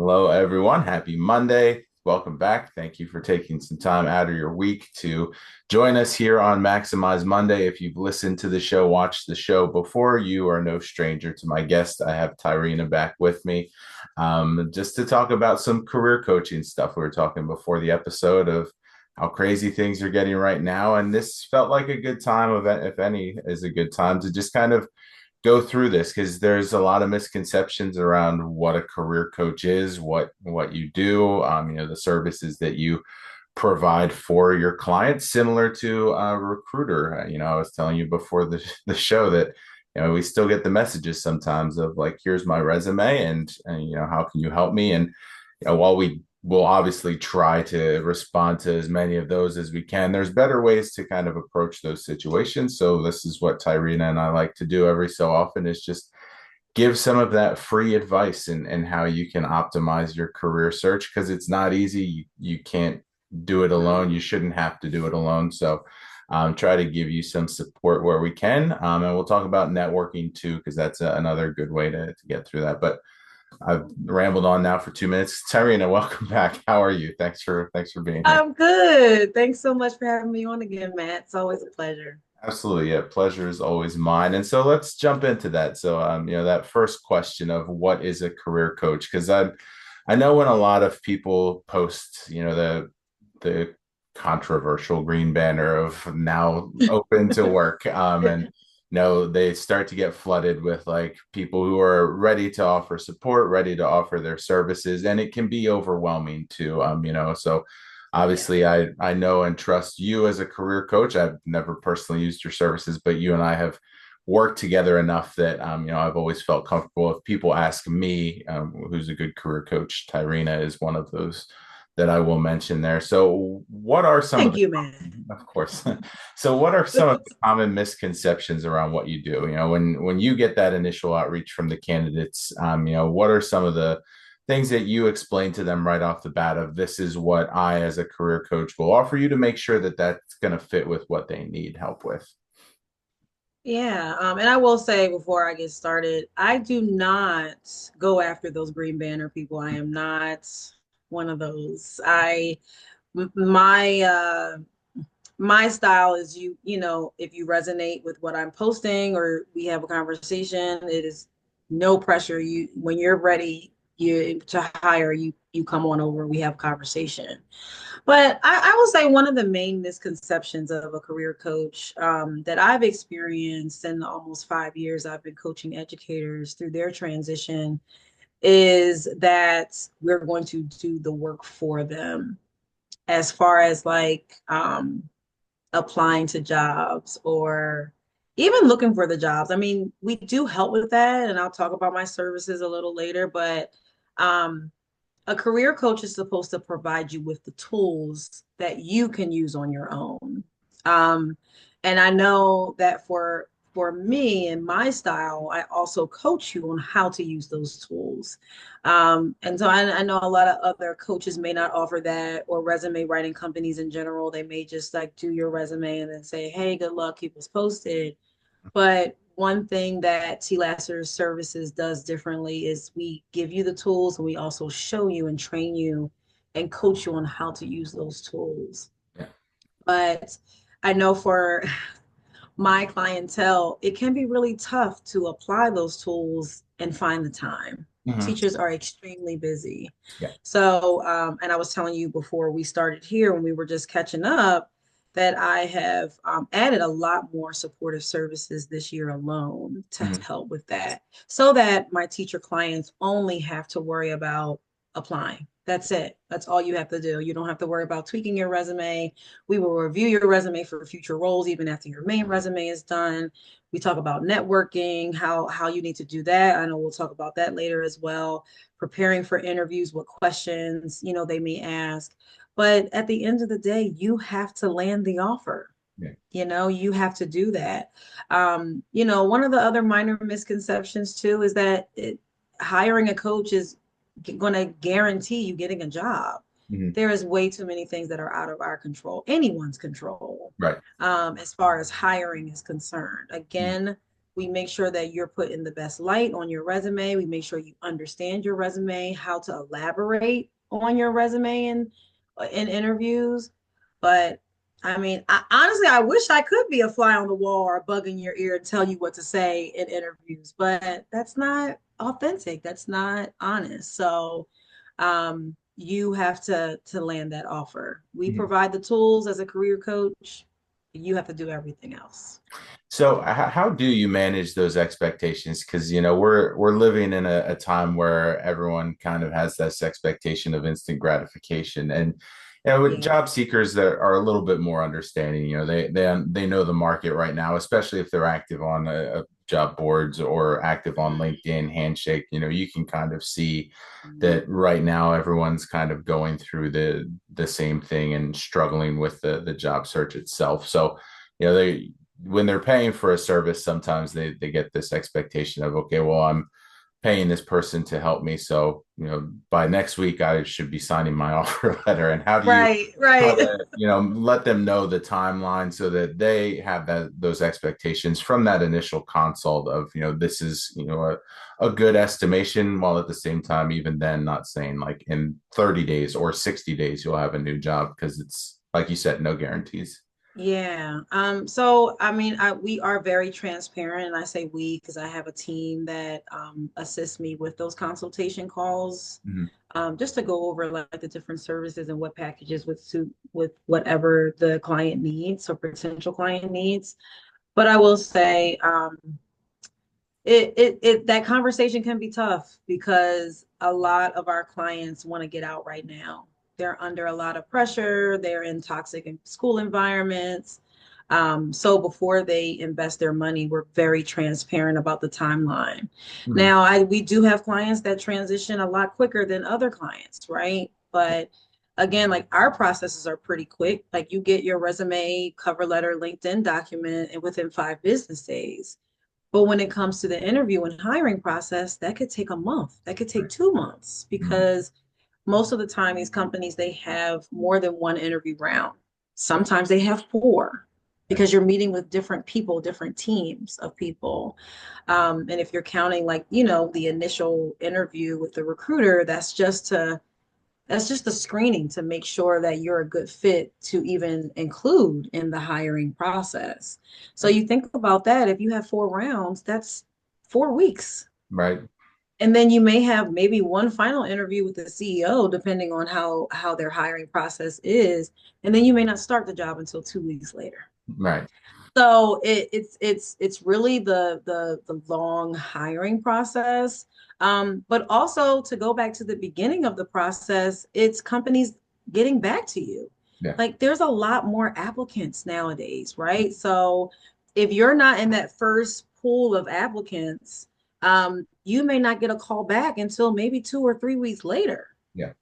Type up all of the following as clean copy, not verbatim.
Hello, everyone. Happy Monday. Welcome back. Thank you for taking some time out of your week to join us here on Maximize Monday. If you've listened to the show, watched the show before, you are no stranger to my guest. I have Tyrina back with me just to talk about some career coaching stuff. We were talking before the episode of how crazy things are getting right now. And this felt like a good time, if any, is a good time to just kind of go through this because there's a lot of misconceptions around what a career coach is, what you do, the services that you provide for your clients, similar to a recruiter. I was telling you before the show that we still get the messages sometimes of like, here's my resume, and how can you help me? And while we will obviously try to respond to as many of those as we can, there's better ways to kind of approach those situations. So this is what Tyrina and I like to do every so often, is just give some of that free advice and how you can optimize your career search, because it's not easy. You can't do it alone. You shouldn't have to do it alone. So try to give you some support where we can. And we'll talk about networking too, because that's another good way to get through that. But I've rambled on now for 2 minutes. Tyrina, welcome back. How are you? Thanks for being here. I'm good. Thanks so much for having me on again, Matt. It's always a pleasure. Absolutely. Yeah, pleasure is always mine. And so let's jump into that. So that first question of what is a career coach? Because I know when a lot of people post, the controversial green banner of now open to work. And they start to get flooded with like people who are ready to offer support, ready to offer their services, and it can be overwhelming too. So Yeah. obviously I know and trust you as a career coach. I've never personally used your services, but you and I have worked together enough that I've always felt comfortable. If people ask me who's a good career coach, Tyrina is one of those that I will mention there. So what are some of Thank the, you, Matt. of course, so what are some of the common misconceptions around what you do? When you get that initial outreach from the candidates, what are some of the things that you explain to them right off the bat of, this is what I as a career coach will offer you, to make sure that that's going to fit with what they need help with? Yeah, and I will say before I get started, I do not go after those green banner people. I am not one of those. My my style is if you resonate with what I'm posting or we have a conversation, it is no pressure. You when you're ready you to hire, you come on over, we have conversation. But I will say one of the main misconceptions of a career coach that I've experienced in the almost 5 years I've been coaching educators through their transition is that we're going to do the work for them as far as like applying to jobs or even looking for the jobs. I mean, we do help with that, and I'll talk about my services a little later, but um, a career coach is supposed to provide you with the tools that you can use on your own. Um, and I know that for me and my style, I also coach you on how to use those tools. And so I know a lot of other coaches may not offer that, or resume writing companies in general. They may just like do your resume and then say, hey, good luck, keep us posted. But one thing that T Lasser Services does differently is we give you the tools and we also show you and train you and coach you on how to use those tools. Yeah. But I know for my clientele, it can be really tough to apply those tools and find the time. Mhm. Teachers are extremely busy. Yeah. So, and I was telling you before we started here when we were just catching up that I have added a lot more supportive services this year alone to Mhm. help with that so that my teacher clients only have to worry about applying. That's it. That's all you have to do. You don't have to worry about tweaking your resume. We will review your resume for future roles even after your main resume is done. We talk about networking, how you need to do that. I know we'll talk about that later as well. Preparing for interviews, what questions, they may ask. But at the end of the day, you have to land the offer. Yeah. You have to do that. One of the other minor misconceptions too is that hiring a coach is going to guarantee you getting a job. Mhm. There is way too many things that are out of our control, anyone's control, Right. as far as hiring is concerned. Mhm. Again, We make sure that you're put in the best light on your resume. We make sure you understand your resume, how to elaborate on your resume in interviews. But I mean, honestly, I wish I could be a fly on the wall or a bug in your ear and tell you what to say in interviews, but that's not authentic. That's not honest. So you have to land that offer. We Mhm. provide the tools as a career coach. You have to do everything else. So how do you manage those expectations? Because we're living in a time where everyone kind of has this expectation of instant gratification, and with Yeah. job seekers that are a little bit more understanding, they know the market right now, especially if they're active on job boards or active on LinkedIn, Handshake. You can kind of see that right now everyone's kind of going through the same thing and struggling with the job search itself. So they when they're paying for a service, sometimes they get this expectation of, okay, well, I'm paying this person to help me, so by next week I should be signing my offer letter. And how do you Right, how right. to let them know the timeline so that they have those expectations from that initial consult of this is a good estimation, while at the same time, even then, not saying like in 30 days or 60 days you'll have a new job, because it's like you said, no guarantees. Yeah. So I mean, we are very transparent, and I say we because I have a team that assists me with those consultation calls, Mhm. just to go over like the different services and what packages would suit with whatever the client needs or potential client needs. But I will say, that conversation can be tough because a lot of our clients want to get out right now. They're under a lot of pressure. They're in toxic school environments. So before they invest their money, we're very transparent about the timeline. Mhm. Now, we do have clients that transition a lot quicker than other clients, right? But again, like our processes are pretty quick. Like you get your resume, cover letter, LinkedIn document, and within 5 business days. But when it comes to the interview and hiring process, that could take a month. That could take Right. 2 months Mhm. because most of the time these companies they have more than one interview round. Sometimes they have four Right. because you're meeting with different people, different teams of people. And if you're counting like, the initial interview with the recruiter, that's just the screening to make sure that you're a good fit to even include in the hiring process. So Right. you think about that. If you have 4 rounds, that's 4 weeks. Right. And then you may have maybe one final interview with the CEO, depending on how their hiring process is. And then you may not start the job until 2 weeks later. Right. So it's really the long hiring process. But also to go back to the beginning of the process, it's companies getting back to you. Yeah. Like there's a lot more applicants nowadays, right? So if you're not in that first pool of applicants, you may not get a call back until maybe 2 or 3 weeks later, Yeah.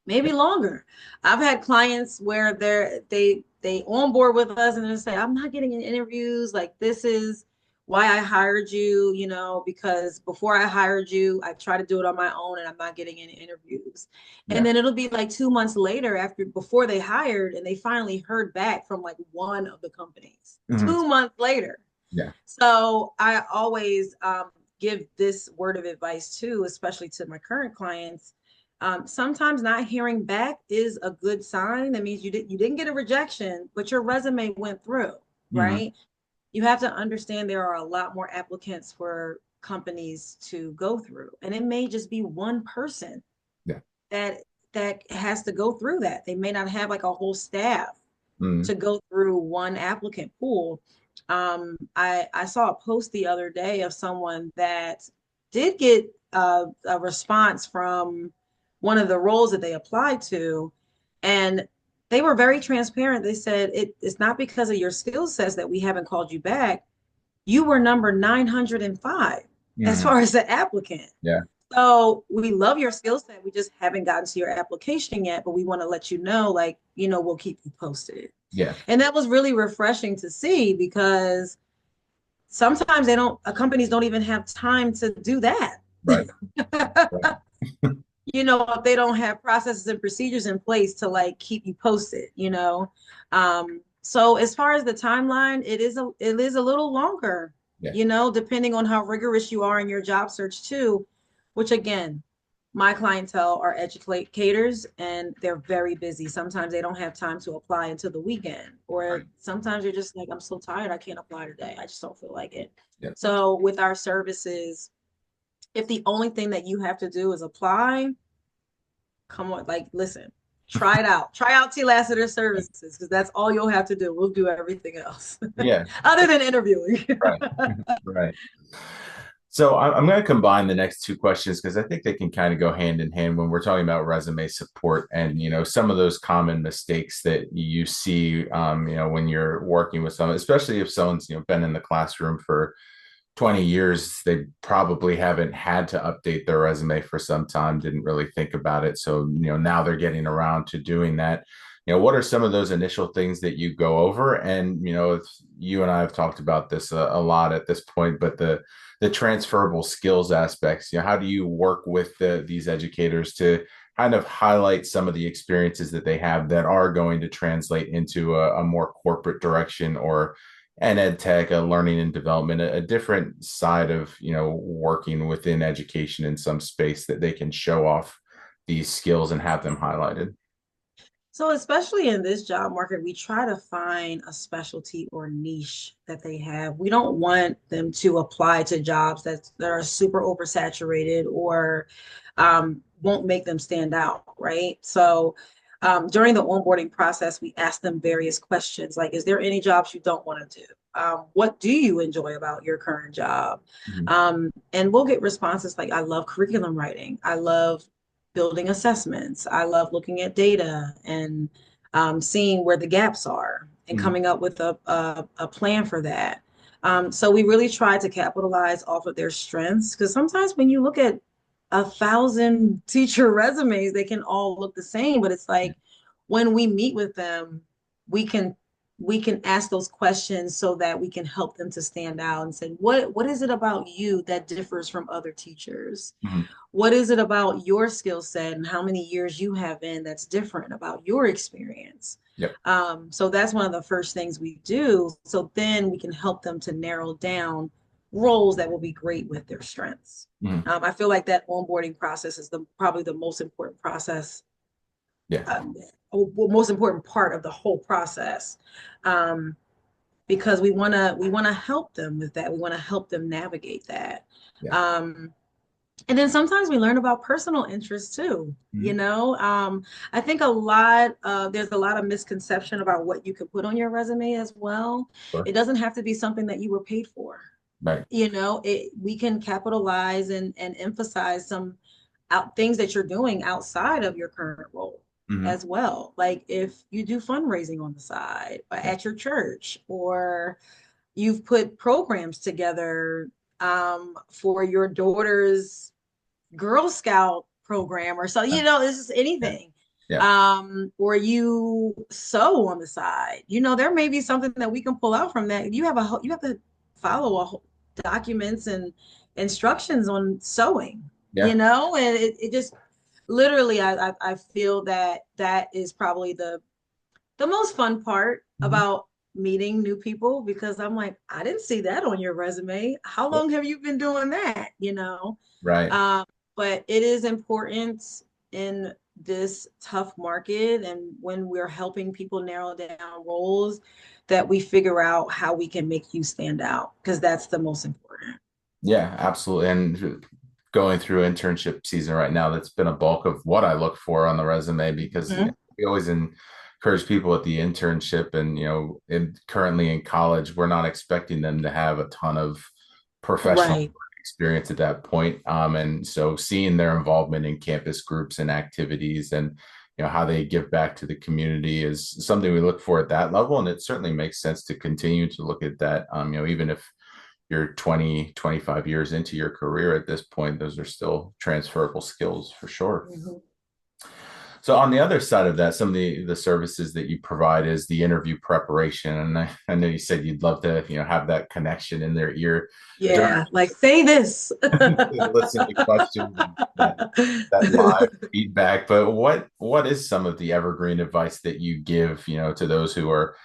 maybe longer. I've had clients where they on board with us and they say, I'm not getting any interviews. Like this is why I hired you, because before I hired you, I tried to do it on my own and I'm not getting any interviews. And Yeah. then it'll be like 2 months later before they hired and they finally heard back from like one of the companies Mhm. 2 months later. Yeah. So I always give this word of advice too, especially to my current clients. Sometimes not hearing back is a good sign. That means you didn't get a rejection, but your resume went through, Mhm. right? You have to understand there are a lot more applicants for companies to go through, and it may just be one person Yeah. that that has to go through that. They may not have like a whole staff Mhm. to go through one applicant pool. I saw a post the other day of someone that did get a response from one of the roles that they applied to, and they were very transparent. They said it's not because of your skill sets that we haven't called you back. You were number 905 as Mhm. far as the applicant. Yeah. So we love your skill set. We just haven't gotten to your application yet, but we want to let you know, like, we'll keep you posted. Yeah. And that was really refreshing to see because sometimes companies don't even have time to do that. Right. Right. If they don't have processes and procedures in place to like keep you posted. So as far as the timeline, it is a little longer. Yeah. depending on how rigorous you are in your job search too, which again, my clientele are educators and they're very busy. Sometimes they don't have time to apply until the weekend, or Right. sometimes you're just like, I'm so tired, I can't apply today. I just don't feel like it. Yeah. So with our services, if the only thing that you have to do is apply, come on, like, listen, try it out. Try out T. Lassiter services because that's all you'll have to do. We'll do everything else Yeah. other than interviewing. Right. Right. So I'm going to combine the next two questions because I think they can kind of go hand in hand when we're talking about resume support and some of those common mistakes that you see when you're working with someone, especially if someone's been in the classroom for 20 years, they probably haven't had to update their resume for some time, didn't really think about it. So now they're getting around to doing that. What are some of those initial things that you go over? And you and I have talked about this a lot at this point, but the transferable skills aspects, how do you work with these educators to kind of highlight some of the experiences that they have that are going to translate into a more corporate direction or an ed tech, a learning and development, a different side of working within education in some space that they can show off these skills and have them highlighted. So, especially in this job market, we try to find a specialty or niche that they have. We don't want them to apply to jobs that are super oversaturated or won't make them stand out, right? So, during the onboarding process, we ask them various questions like, is there any jobs you don't want to do? What do you enjoy about your current job? Mhm. And we'll get responses like, I love curriculum writing. I love building assessments. I love looking at data and seeing where the gaps are and Mhm. coming up with a plan for that. So we really try to capitalize off of their strengths because sometimes when you look at 1,000 teacher resumes, they can all look the same, but it's Yeah. like when we meet with them, we can we can ask those questions so that we can help them to stand out and say, what is it about you that differs from other teachers? Mhm. What is it about your skill set and how many years you have in that's different about your experience? Yep. So that's one of the first things we do. So then we can help them to narrow down roles that will be great with their strengths. Mhm. I feel like that onboarding process is probably the most important process, Yeah. most important part of the whole process, um, because we want to help them with that. We want to help them navigate that. Yeah. Um, and then sometimes we learn about personal interests too. Mhm. I think there's a lot of misconception about what you can put on your resume as well. Sure. It doesn't have to be something that you were paid for. Right. We can capitalize and emphasize some things that you're doing outside of your current role Mhm. as well. Like if you do fundraising on the side Yeah. at your church, or you've put programs together for your daughter's Girl Scout program or so, it's just Yeah. anything. Yeah. Or you sew on the side. There may be something that we can pull out from that. You have to follow documents and instructions on sewing, Yeah. and it just literally I feel that that is probably the most fun part Mhm. about meeting new people because I'm like, I didn't see that on your resume. How Yep. long have you been doing that? Right. Um, but it is important in this tough market and when we're helping people narrow down roles that we figure out how we can make you stand out because that's the most important. Yeah, absolutely. And going through internship season right now, that's been a bulk of what I look for on the resume because Mhm. we always encourage people at the internship and, currently in college, we're not expecting them to have a ton of professional Right. experience at that point. And so seeing their involvement in campus groups and activities and, how they give back to the community is something we look for at that level. And it certainly makes sense to continue to look at that. Even if you're 20, 25 years into your career at this point, those are still transferable skills for sure. Mhm. So on the other side of that, some of the services that you provide is the interview preparation. And I know you said you'd love to, have that connection in their ear during Yeah, like say this. to listen to questions and that live feedback. But what is some of the evergreen advice that you give, to those who are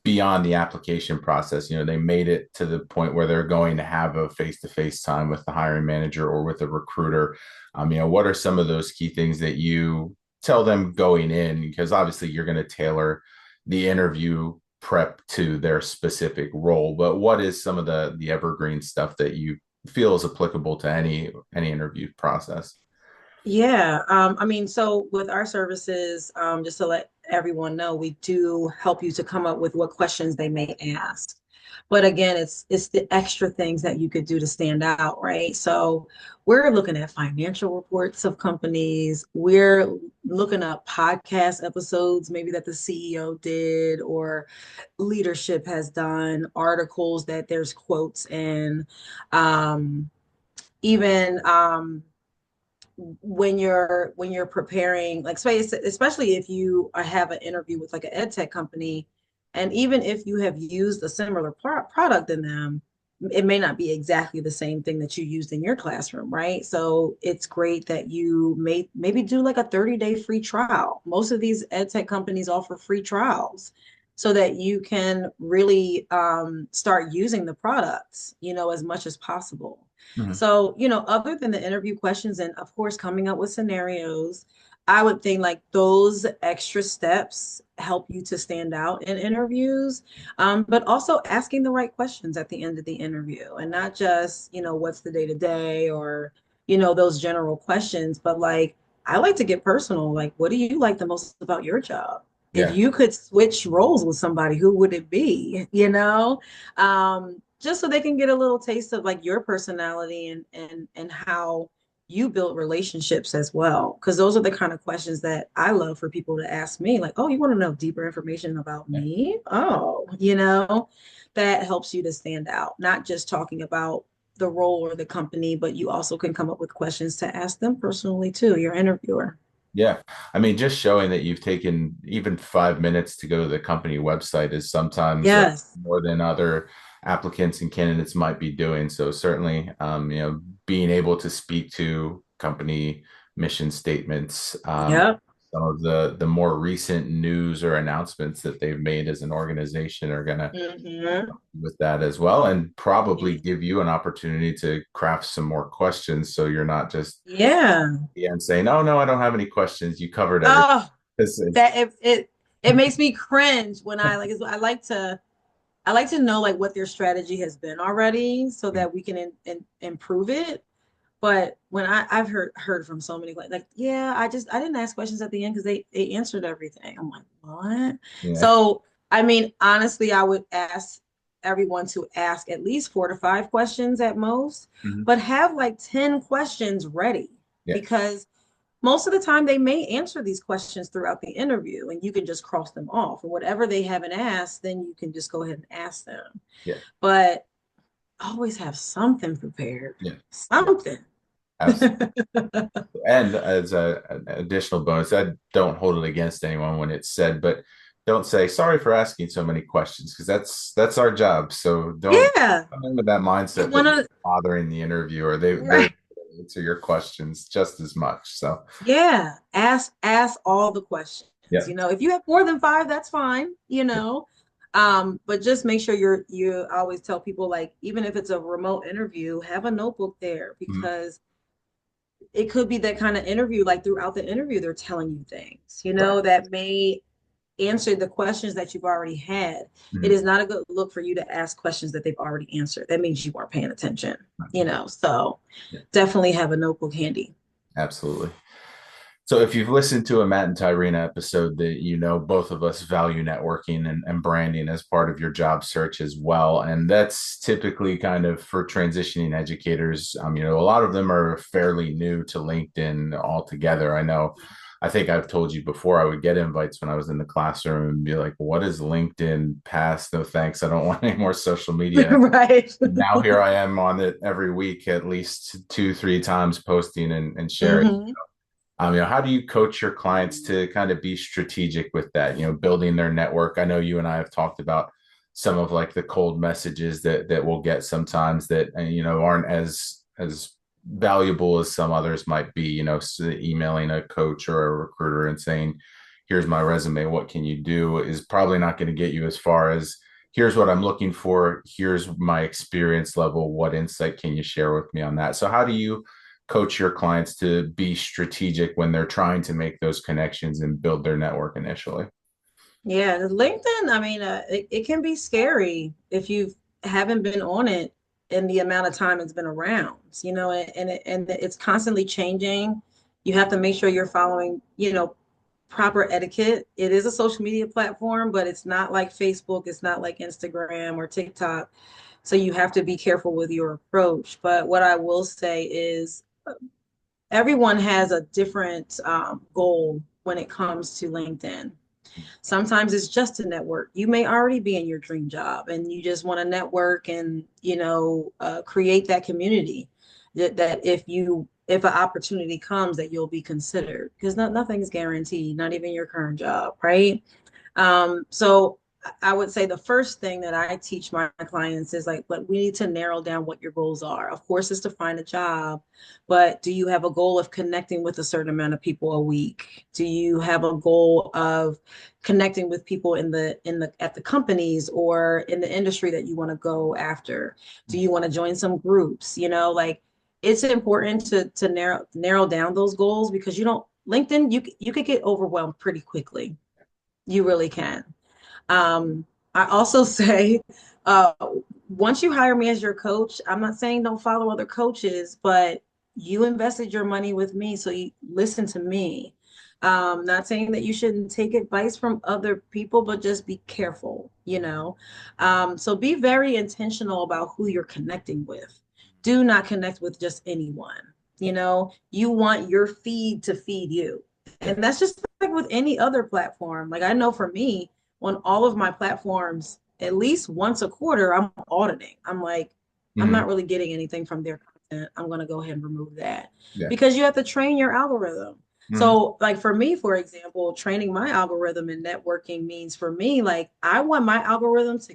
beyond the application process. They made it to the point where they're going to have a face-to-face time with the hiring manager or with a recruiter. What are some of those key things that you tell them going in? Because obviously you're going to tailor the interview prep to their specific role, but what is some of the evergreen stuff that you feel is applicable to any interview process? Yeah, I mean, so with our services, just to let everyone know, we do help you to come up with what questions they may ask. But again, it's the extra things that you could do to stand out, right? So we're looking at financial reports of companies. We're looking at podcast episodes, maybe that the CEO did or leadership has done, articles that there's quotes in, um, even when you're preparing, like especially if you have an interview with like an ed tech company, and even if you have used a similar product in them, it may not be exactly the same thing that you used in your classroom, right? So it's great that you may maybe do like a 30-day free trial. Most of these ed tech companies offer free trials so that you can really start using the products, as much as possible. Mhm. So, other than the interview questions and of course coming up with scenarios, I would think like those extra steps help you to stand out in interviews, but also asking the right questions at the end of the interview and not just, what's the day to day or, those general questions, but like, I like to get personal. Like, what do you like the most about your job? If Yeah. you could switch roles with somebody, who would it be? Just so they can get a little taste of like your personality and how you build relationships as well. Because those are the kind of questions that I love for people to ask me, like, oh, you want to know deeper information about Yeah. me? Oh, that helps you to stand out, not just talking about the role or the company, but you also can come up with questions to ask them personally too, your interviewer. Yeah. I mean, just showing that you've taken even 5 minutes to go to the company website is sometimes Yes. more than other applicants and candidates might be doing. So certainly, being able to speak to company mission statements, Yep. some of the more recent news or announcements that they've made as an organization are going to Hmm. with that as well, and probably give you an opportunity to craft some more questions so you're not just Yeah. and saying, "Oh no, I don't have any questions. You covered everything." Oh, It's that it makes me cringe when I like to know like what their strategy has been already so that we can improve it. But when I've heard from so many like, yeah, I didn't ask questions at the end because they answered everything. I'm like, what? yeah, So I mean, honestly, I would ask everyone to ask at least 4 to 5 questions at most, mhm, but have like 10 questions ready yeah, because most of the time they may answer these questions throughout the interview and you can just cross them off. And whatever they haven't asked, then you can just go ahead and ask them. yeah, But always have something prepared. yeah, yeah, Something. absolutely. And as an additional bonus, I don't hold it against anyone when it's said, but don't say sorry for asking so many questions because that's our job. So don't Yeah. come in with that mindset that One you're of bothering the interviewer. They're right. answer your questions just as much. So Yeah. Ask all the questions. yeah, If you have more than five, that's fine, But just make sure you always tell people like even if it's a remote interview, have a notebook there mhm, because it could be that kind of interview, like throughout the interview, they're telling you things, right. that may answer the questions that you've already had. It Mhm, is not a good look for you to ask questions that they've already answered. That means you weren't paying attention, So yeah, definitely have a notebook handy. absolutely. So if you've listened to a Matt and Tyrina episode, that both of us value networking and branding as part of your job search as well. And that's typically kind of for transitioning educators. A lot of them are fairly new to LinkedIn altogether. I think I've told you before, I would get invites when I was in the classroom and be like, what is LinkedIn past? No thanks. I don't want any more social media. Right. Now here I am on it every week, at least two, three times posting and sharing. Hmm. How do you coach your clients to kind of be strategic with that, building their network? I know you and I have talked about some of like the cold messages that we'll get sometimes that, aren't as valuable as some others might be, emailing a coach or a recruiter and saying, here's my resume, what can you do, is probably not going to get you as far as here's what I'm looking for, here's my experience level, what insight can you share with me on that? So how do you coach your clients to be strategic when they're trying to make those connections and build their network initially? Yeah, LinkedIn, I mean, it can be scary if you haven't been on it in the amount of time it's been around, and it's constantly changing. You have to make sure you're following, proper etiquette. It is a social media platform, but it's not like Facebook, it's not like Instagram or TikTok. So you have to be careful with your approach. But what I will say is everyone has a different goal when it comes to LinkedIn. Sometimes it's just to network. You may already be in your dream job and you just want to network and, create that community that if an opportunity comes that you'll be considered because nothing's guaranteed, not even your current job, right? So I would say the first thing that I teach my clients is like, we need to narrow down what your goals are. Of course, it's to find a job, but do you have a goal of connecting with a certain amount of people a week? Do you have a goal of connecting with people at the companies or in the industry that you want to go after? Do you want to join some groups? Like it's important to narrow down those goals because you don't LinkedIn, you could get overwhelmed pretty quickly. You really can. I also say, uh, once you hire me as your coach, I'm not saying don't follow other coaches, but you invested your money with me, so you listen to me. Not saying that you shouldn't take advice from other people, but just be careful. So be very intentional about who you're connecting with. Do not connect with just anyone. You want your feed to feed you. Yeah. And that's just like with any other platform. Like I know for me, on all of my platforms, at least once a quarter, I'm auditing. I'm like, I'm Mm-hmm. not really getting anything from their content. I'm going to go ahead and remove that Yeah. because you have to train your algorithm. Mm-hmm. So, like for me, for example, training my algorithm in networking means for me, like I want my algorithm to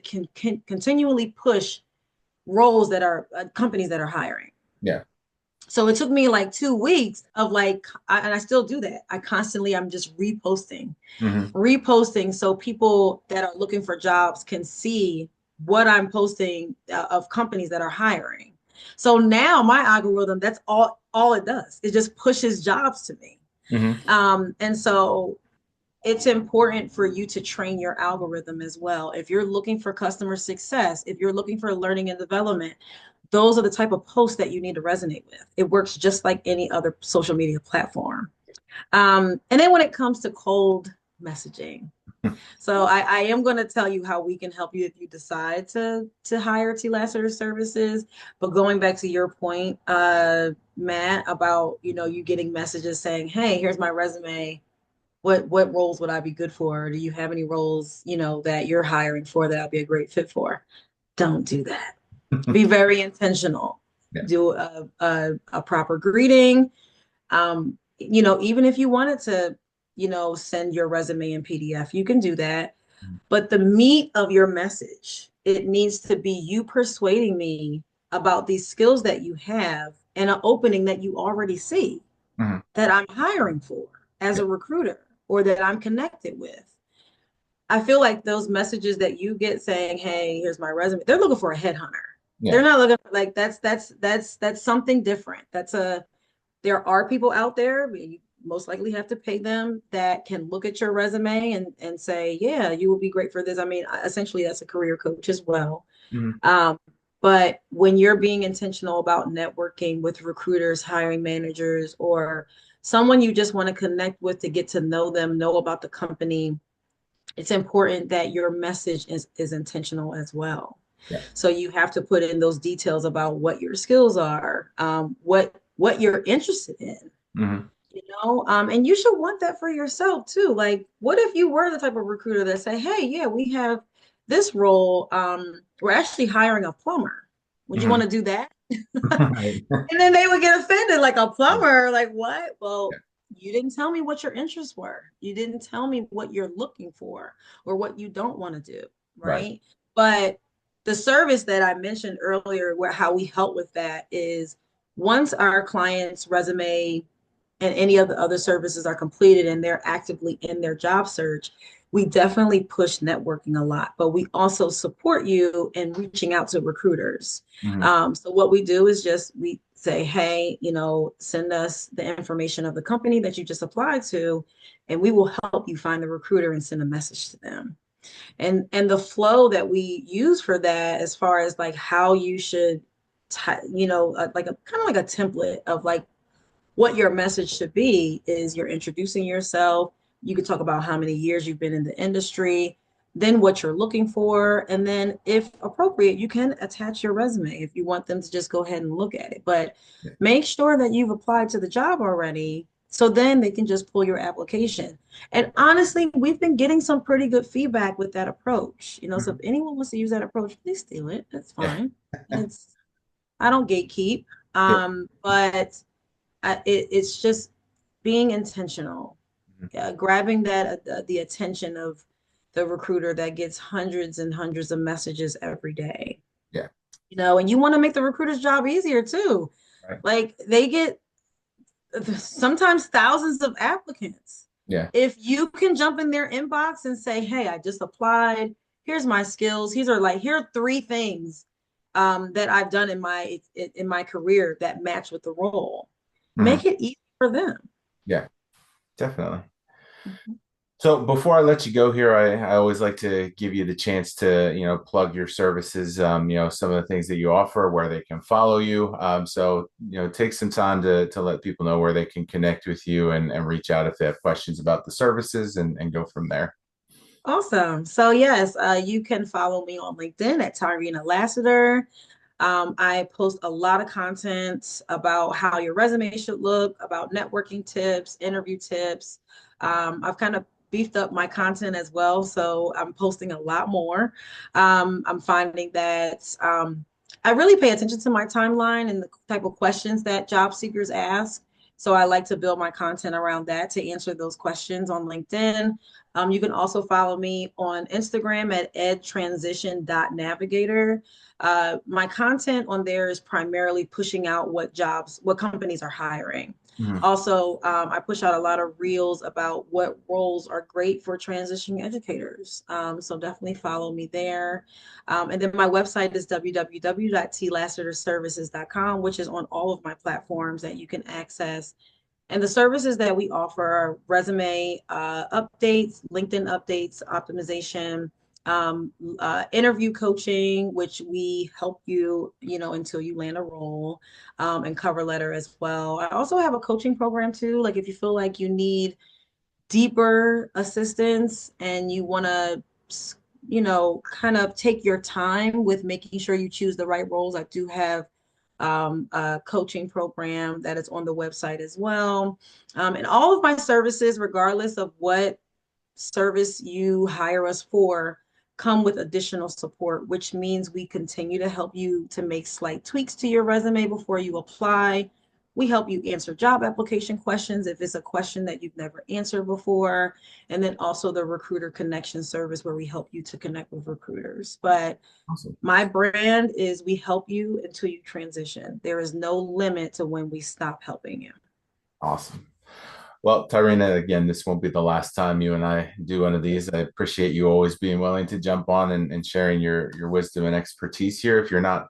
continually push roles that are companies that are hiring. Yeah. So it took me like 2 weeks of like, and I still do that. I'm just Mm-hmm. reposting so people that are looking for jobs can see what I'm posting of companies that are hiring. So now my algorithm, that's all it does. It just pushes jobs to me. Mm-hmm. And so it's important for you to train your algorithm as well. If you're looking for customer success, if you're looking for learning and development, those are the type of posts that you need to resonate with. It works just like any other social media platform. And then when it comes to cold messaging, so I am going to tell you how we can help you if you decide to hire T Lasser services. But going back to your point, Matt, about you getting messages saying, "Hey, here's my resume. What roles would I be good for? Do you have any roles that you're hiring for that I'll be a great fit for?" Don't do that. Be very intentional. Yeah. Do a proper greeting. Even if you wanted to, send your resume in PDF, you can do that. But the meat of your message, it needs to be you persuading me about these skills that you have and an opening that you already see Mm-hmm. that I'm hiring for as Yeah. a recruiter or that I'm connected with. I feel like those messages that you get saying, "Hey, here's my resume," they're looking for a headhunter. They're Yeah. not looking for like that's something different. There are people out there, you most likely have to pay them that can look at your resume and say, yeah, you will be great for this. I mean, essentially that's a career coach as well. Mm-hmm. Um, but when you're being intentional about networking with recruiters, hiring managers, or someone you just want to connect with to get to know them, know about the company, it's important that your message is intentional as well. Yeah. So you have to put in those details about what your skills are, what you're interested in, Mm-hmm. and you should want that for yourself too. Like, what if you were the type of recruiter that say, "Hey, yeah, we have this role. We're actually hiring a plumber. Would you want Mm-hmm. to do that?" Right. And then they would get offended, like a Yeah. plumber, like what? Well, Yeah. you didn't tell me what your interests were. You didn't tell me what you're looking for or what you don't want to do, Right. right? But the service that I mentioned earlier, where how we help with that is once our client's resume and any of the other services are completed and they're actively in their job search, we definitely push networking a lot, but we also support you in reaching out to recruiters. Hmm. So what we do is just we say, hey, send us the information of the company that you just applied to, and we will help you find the recruiter and send a message to them. And the flow that we use for that, as far as like how you should, like a kind of like a template of like what your message should be, is you're introducing yourself. You could talk about how many years you've been in the industry, then what you're looking for, and then if appropriate, you can attach your resume if you want them to just go ahead and look at it. But Yeah. make sure that you've applied to the job already, so then they can just pull your application. And honestly, we've been getting some pretty good feedback with that approach. So if Mhm. anyone wants to use that approach, please steal it. That's Yeah. fine. It's I don't gatekeep. Yeah. But it's just being intentional, Mhm. grabbing that the attention of the recruiter that gets hundreds and hundreds of messages every day. Yeah. And you want to make the recruiter's job easier too. Right. Like they get sometimes thousands of applicants. Yeah. If you can jump in their inbox and say, "Hey, I just applied. Here's my skills. Here are three things that I've done in my career that match with the role." Mhm. Make it easy for them. Yeah. Definitely. Mhm. So before I let you go here, I always like to give you the chance to, plug your services, some of the things that you offer, where they can follow you. So, take some time to let people know where they can connect with you and reach out if they have questions about the services and go from there. Awesome. So yes, you can follow me on LinkedIn at Tyrina Lassiter. I post a lot of content about how your resume should look, about networking tips, interview tips. I've kind of beefed up my content as well, so I'm posting a lot more. I'm finding that I really pay attention to my timeline and the type of questions that job seekers ask. So I like to build my content around that to answer those questions on LinkedIn. You can also follow me on Instagram at edtransition.navigator. My content on there is primarily pushing out what companies are hiring. Mhm. Also, I push out a lot of reels about what roles are great for transitioning educators. So definitely follow me there. And then my website is www.tlassiterservices.com, which is on all of my platforms that you can access. And the services that we offer are resume updates, LinkedIn updates, optimization, interview coaching, which we help you, until you land a role, and cover letter as well. I also have a coaching program too. Like if you feel like you need deeper assistance and you want to, kind of take your time with making sure you choose the right roles, I do have a coaching program that is on the website as well. And all of my services, regardless of what service you hire us for, come with additional support, which means we continue to help you to make slight tweaks to your resume before you apply. We help you answer job application questions if it's a question that you've never answered before. And then also the recruiter connection service where we help you to connect with recruiters. But Awesome. my brand is we help you until you transition. There is no limit to when we stop helping you. Awesome. Well, Tyrina, again, this won't be the last time you and I do one of these. I appreciate you always being willing to jump on and sharing your wisdom and expertise here. If you're not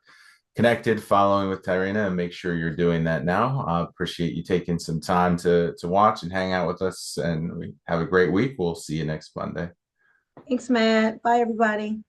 connected, following with Tyrina, and make sure you're doing that now. I appreciate you taking some time to watch and hang out with us. And we have a great week. We'll see you next Monday. Thanks, Matt. Bye, everybody.